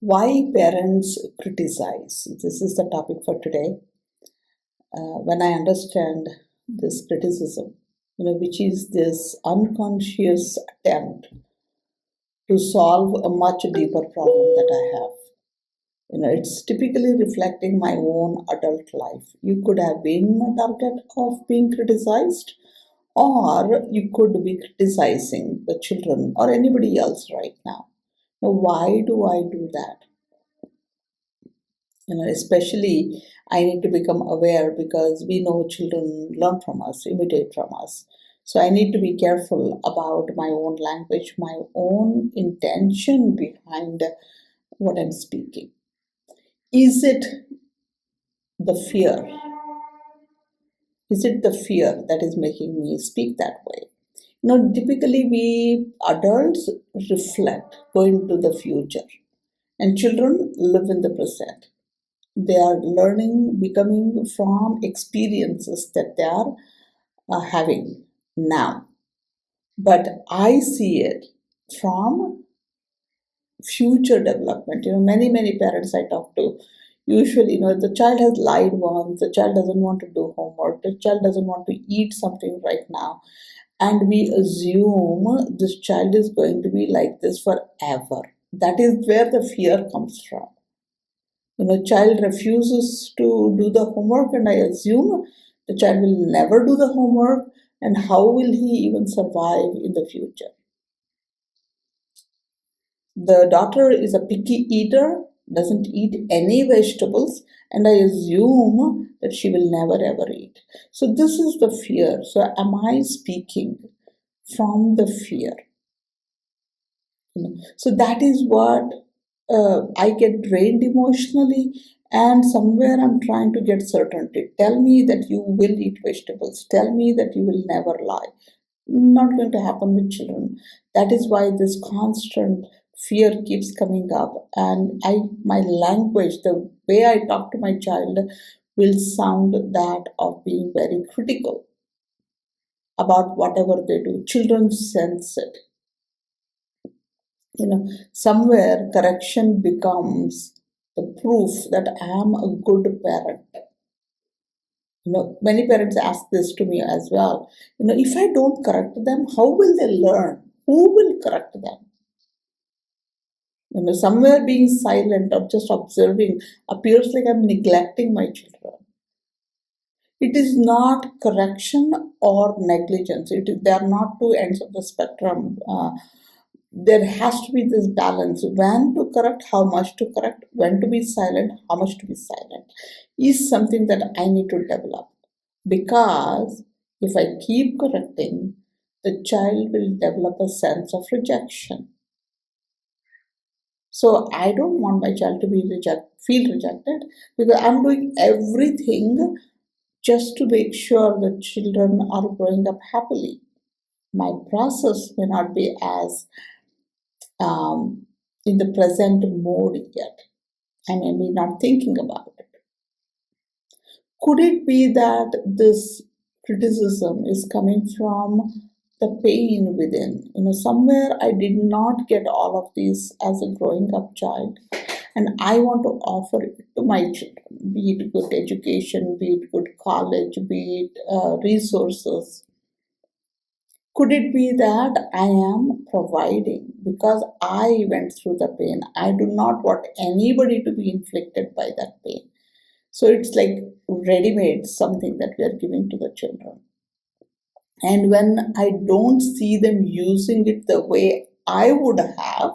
Why parents criticize? This is the topic for today. When I understand this criticism, which is this unconscious attempt to solve a much deeper problem that I have. It's typically reflecting my own adult life. You could have been a target of being criticized, or you could be criticizing the children or anybody else right now. Now, why do I do that? Especially I need to become aware because we know children learn from us, imitate from us. So I need to be careful about my own language, my own intention behind what I'm speaking. Is it the fear? Is it the fear that is making me speak that way? Typically we adults reflect, go into the future, and children live in the present. They are learning, becoming from experiences that they are having now. But I see it from future development. Many parents I talk to, usually, the child has lied once, the child doesn't want to do homework, the child doesn't want to eat something right now, and we assume this child is going to be like this forever. That is where the fear comes from. Child refuses to do the homework, and I assume the child will never do the homework, and how will he even survive in the future? The daughter is a picky eater, doesn't eat any vegetables, and I assume that she will never ever eat. So this is the fear. So am I speaking from the fear? So that is what I get drained emotionally, and somewhere I'm trying to get certainty. Tell me that you will eat vegetables. Tell me that you will never lie. Not going to happen with children. That is why this constant fear keeps coming up, and my language, the way I talk to my child, will sound that of being very critical about whatever they do. Children sense it. Somewhere correction becomes the proof that I am a good parent. Many parents ask this to me as well. If I don't correct them, how will they learn? Who will correct them? Somewhere being silent or just observing appears like I'm neglecting my children. It is not correction or negligence. They are not two ends of the spectrum. There has to be this balance: when to correct, how much to correct, when to be silent, how much to be silent, is something that I need to develop. Because if I keep correcting, the child will develop a sense of rejection. So I don't want my child to feel rejected, because I'm doing everything just to make sure that children are growing up happily. My process may not be as in the present mode yet. I may be not thinking about it. Could it be that this criticism is coming from the pain within? Somewhere I did not get all of this as a growing up child, and I want to offer it to my children, be it good education, be it good college, be it resources. Could it be that I am providing because I went through the pain? I do not want anybody to be inflicted by that pain. So it's like ready-made something that we are giving to the children. And when I don't see them using it the way I would have,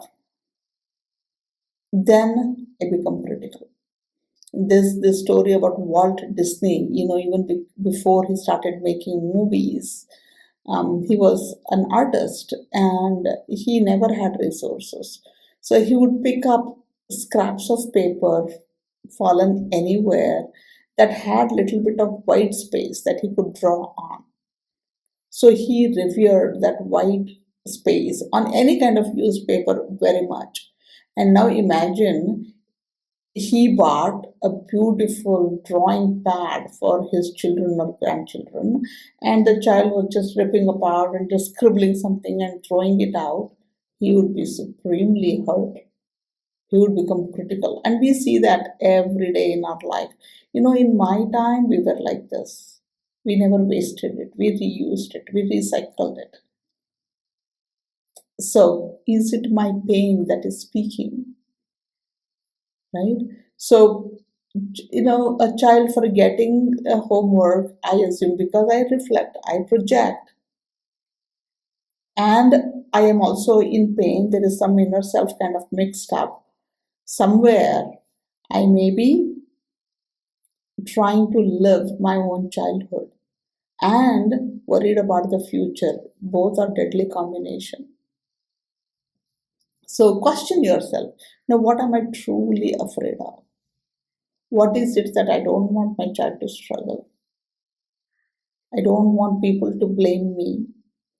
then I become critical. This story about Walt Disney, even before he started making movies, he was an artist and he never had resources. So he would pick up scraps of paper fallen anywhere that had little bit of white space that he could draw on. So he revered that white space on any kind of used paper very much. And now imagine he bought a beautiful drawing pad for his children or grandchildren, and the child was just ripping apart and just scribbling something and throwing it out. He would be supremely hurt. he would become critical. And we see that every day in our life. In my time, we were like this. We never wasted it, we reused it, we recycled it. So, is it my pain that is speaking, right? So, a child forgetting a homework, I assume because I reflect, I project, and I am also in pain. There is some inner self kind of mixed up somewhere. I may be trying to live my own childhood and worried about the future. Both are deadly combination. So question yourself. Now, what am I truly afraid of? What is it that I don't want my child to struggle? I don't want people to blame me.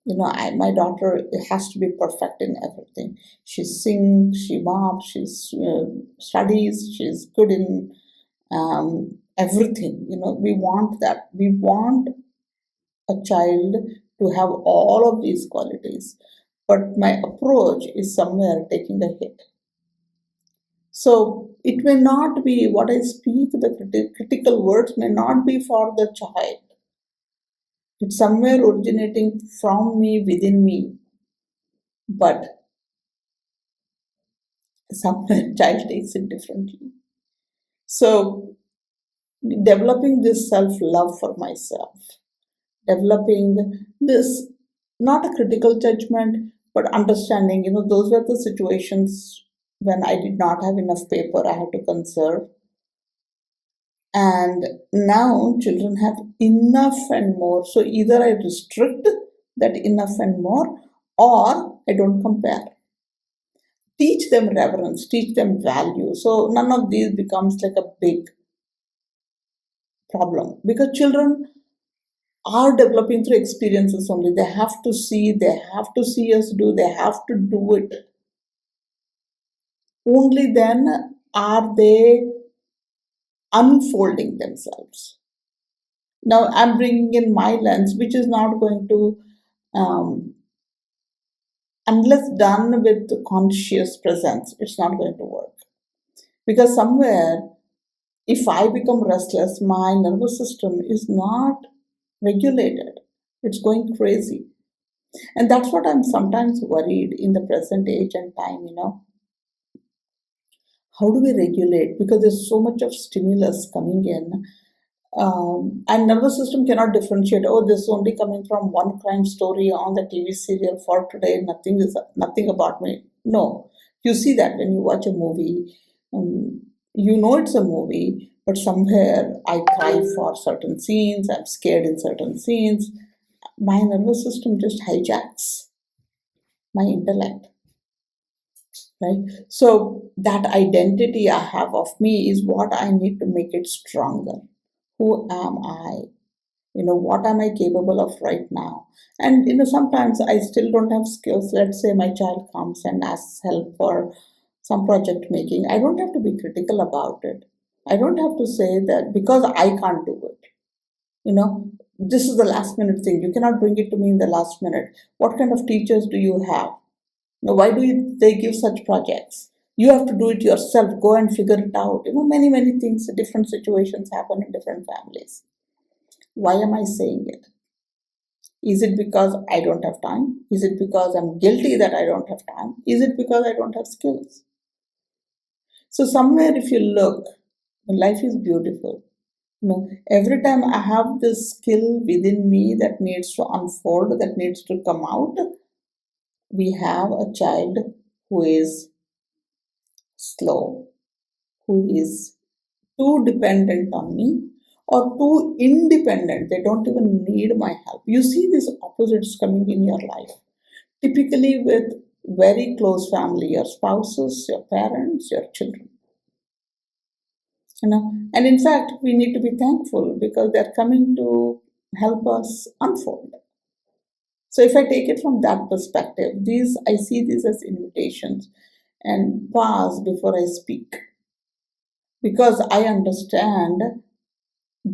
My daughter has to be perfect in everything. She sings, she mops, she studies, she's good in everything. We want that. We want a child to have all of these qualities. But my approach is somewhere taking a hit. So it may not be what I speak, the critical words may not be for the child. It's somewhere originating from me, within me, but somewhere child takes it differently. So developing this self love for myself, developing this not a critical judgment, but understanding, those were the situations when I did not have enough paper, I had to conserve. And now children have enough and more. So either I restrict that enough and more, or I don't compare. Teach them reverence, teach them value. So none of these becomes like a big problem because children are developing through experiences only. They have to see us do, they have to do it. Only then are they unfolding themselves. Now I'm bringing in my lens, which is not going to, unless done with conscious presence, it's not going to work. Because somewhere, if I become restless, my nervous system is not regulated. It's going crazy. And that's what I'm sometimes worried in the present age and time. How do we regulate? Because there's so much of stimulus coming in. And nervous system cannot differentiate. Oh, this is only coming from one crime story on the TV serial for today. Nothing about me. No, you see that when you watch a movie, it's a movie, but somewhere I cry for certain scenes. I'm scared in certain scenes. My nervous system just hijacks my intellect, right? So that identity I have of me is what I need to make it stronger. Who am I? What am I capable of right now? And sometimes I still don't have skills. Let's say my child comes and asks help for some project making. I don't have to be critical about it. I don't have to say that because I can't do it. This is the last minute thing. You cannot bring it to me in the last minute. What kind of teachers do you have? Why do they give such projects? You have to do it yourself. Go and figure it out. Many, many things, different situations happen in different families. Why am I saying it? Is it because I don't have time? Is it because I'm guilty that I don't have time? Is it because I don't have skills? So, somewhere, if you look, life is beautiful. Every time I have this skill within me that needs to unfold, that needs to come out, we have a child who is slow, who is too dependent on me, or too independent. They don't even need my help. You see these opposites coming in your life, typically with very close family, your spouses, your parents, your children. And in fact, we need to be thankful because they're coming to help us unfold. So if I take it from that perspective, these I see these as invitations and pause before I speak because I understand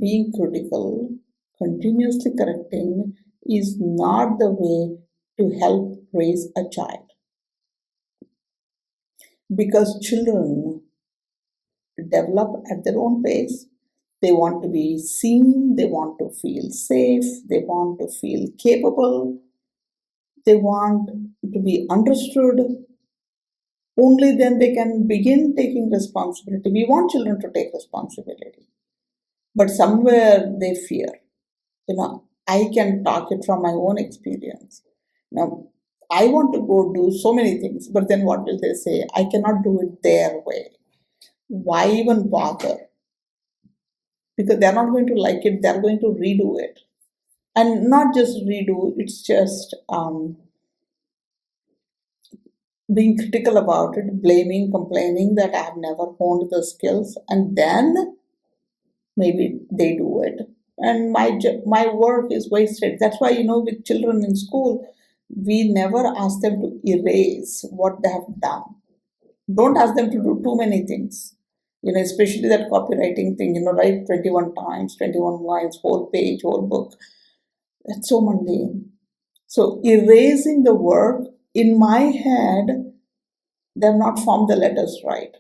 being critical, continuously correcting is not the way to help raise a child. because children develop at their own pace. They want to be seen, they want to feel safe, they want to feel capable, they want to be understood. Only then they can begin taking responsibility. We want children to take responsibility, but somewhere they fear. I can talk it from my own experience. Now, I want to go do so many things, but then what will they say? I cannot do it their way. Why even bother? Because they're not going to like it, they're going to redo it. And not just redo, it's just being critical about it, blaming, complaining that I have never honed the skills, and then maybe they do it. And my work is wasted. That's why, with children in school, we never ask them to erase what they have done. Don't ask them to do too many things. Especially that copywriting thing, write 21 times, 21 lines, whole page, whole book. That's so mundane. So erasing the work, in my head, they've not formed the letters right.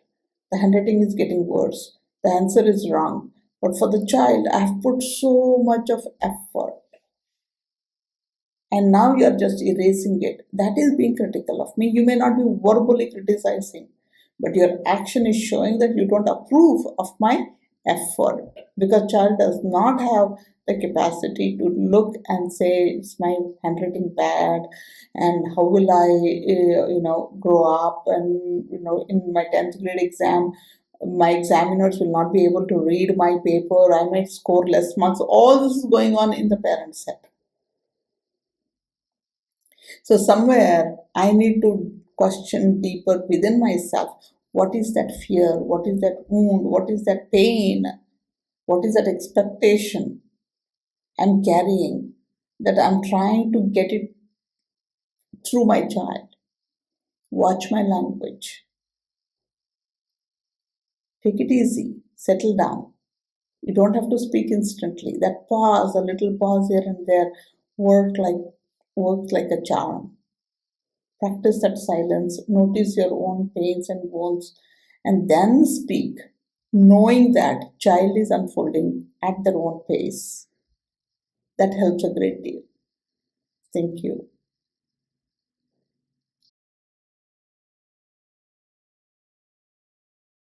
The handwriting is getting worse. The answer is wrong. But for the child, I have put so much of effort, and now you are just erasing it. That is being critical of me. You may not be verbally criticizing, but your action is showing that you don't approve of my effort, because child does not have the capacity to look and say it's my handwriting bad, and how will I grow up, and in my 10th grade exam my examiners will not be able to read my paper, I might score less marks. All this is going on in the parents' head. So somewhere I need to question deeper within myself. What is that fear? What is that wound? What is that pain? What is that expectation I'm carrying, that I'm trying to get it through my child? Watch my language. Take it easy. Settle down. You don't have to speak instantly. That pause, a little pause here and there, work like works like a charm. Practice that silence, notice your own pains and wounds, and then speak, knowing that child is unfolding at their own pace. That helps a great deal. Thank you.